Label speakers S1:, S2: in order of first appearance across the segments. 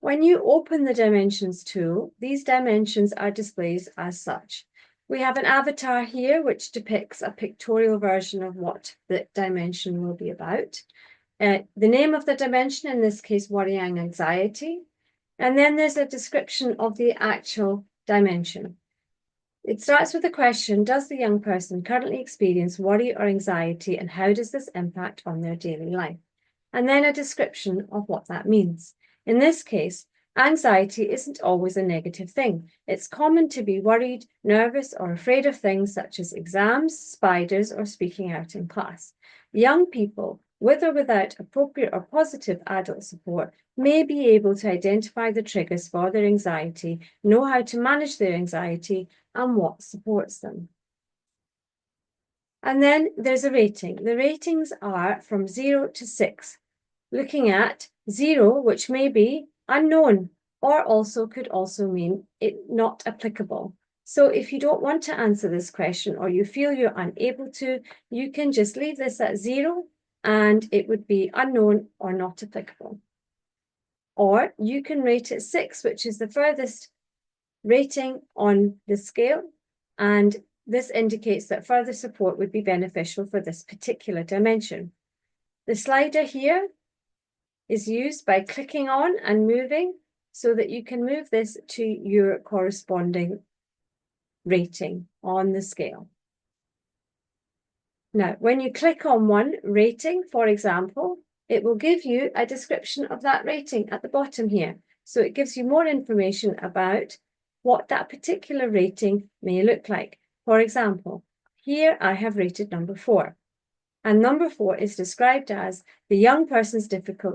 S1: When you open the Dimensions tool, these dimensions are displayed as such. We have an avatar here, which depicts a pictorial version of what the dimension will be about. The name of the dimension, in this case, worrying anxiety. And then there's a description of the actual dimension. It starts with the question, does the young person currently experience worry or anxiety, and how does this impact on their daily life? And then a description of what that means. In this case, anxiety isn't always a negative thing. It's common to be worried, nervous, or afraid of things such as exams, spiders, or speaking out in class. Young people, with or without appropriate or positive adult support, may be able to identify the triggers for their anxiety, know how to manage their anxiety, and what supports them. And then there's a rating. The ratings are from 0 to 6, looking at 0, which may be unknown, or could also mean it not applicable. So if you don't want to answer this question, or you feel you're unable to, you can just leave this at 0, and it would be unknown or not applicable. Or you can rate it 6, which is the furthest rating on the scale, and this indicates that further support would be beneficial for this particular dimension. The slider here is used by clicking on and moving so that you can move this to your corresponding rating on the scale. Now, when you click on one rating, for example, it will give you a description of that rating at the bottom here. So it gives you more information about what that particular rating may look like. For example, here I have rated number 4. And number 4 is described as the young person's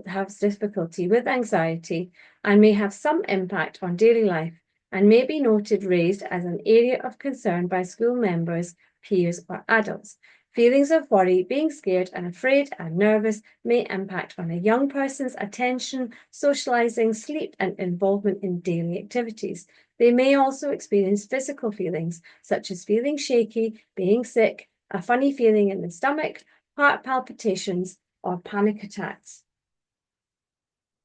S1: has difficulty with anxiety and may have some impact on daily life and may be raised as an area of concern by school members, peers, or adults. Feelings of worry, being scared and afraid and nervous may impact on a young person's attention, socializing, sleep, and involvement in daily activities. They may also experience physical feelings, such as feeling shaky, being sick, a funny feeling in the stomach, heart palpitations, or panic attacks.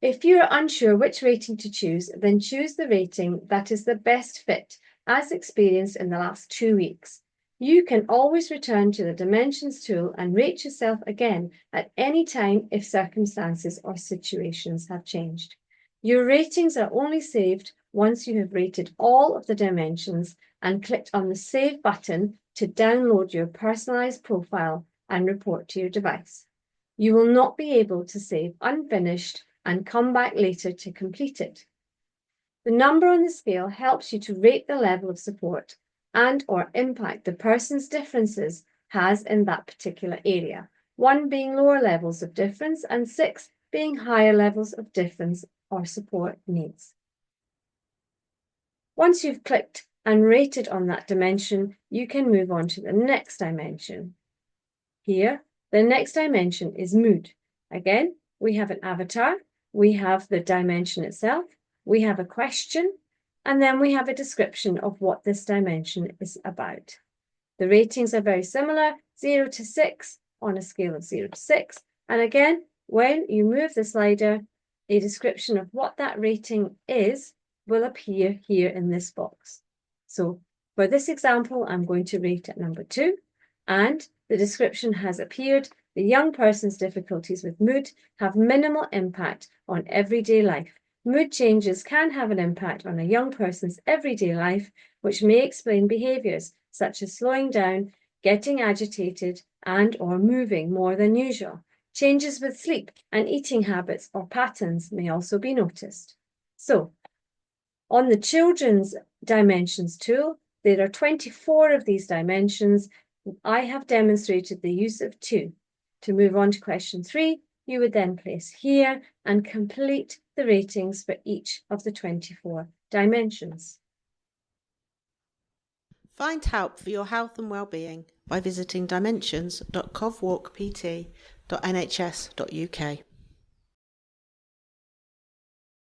S1: If you are unsure which rating to choose, then choose the rating that is the best fit, as experienced in the last 2 weeks. You can always return to the Dimensions tool and rate yourself again at any time if circumstances or situations have changed. Your ratings are only saved once you have rated all of the dimensions and clicked on the Save button to download your personalized profile and report to your device. You will not be able to save unfinished and come back later to complete it. The number on the scale helps you to rate the level of support and or impact the person's differences has in that particular area, 1 being lower levels of difference and 6 being higher levels of difference or support needs. Once you've clicked and rated on that dimension, you can move on to the next dimension. Here, the next dimension is mood. Again, we have an avatar, we have the dimension itself, we have a question, and then we have a description of what this dimension is about. The ratings are very similar, 0 to 6 on a scale of 0 to 6. And again, when you move the slider, a description of what that rating is will appear here in this box. So for this example, I'm going to rate at number 2, and the description has appeared. The young person's difficulties with mood have minimal impact on everyday life. Mood changes can have an impact on a young person's everyday life, which may explain behaviours such as slowing down, getting agitated, and or moving more than usual. Changes with sleep and eating habits or patterns may also be noticed. So, on the Children's Dimensions tool, there are 24 of these dimensions. I have demonstrated the use of 2. To move on to question 3, you would then place here and complete the ratings for each of the 24 dimensions.
S2: Find help for your health and well-being by visiting dimensions.covwalkpt.nhs.uk.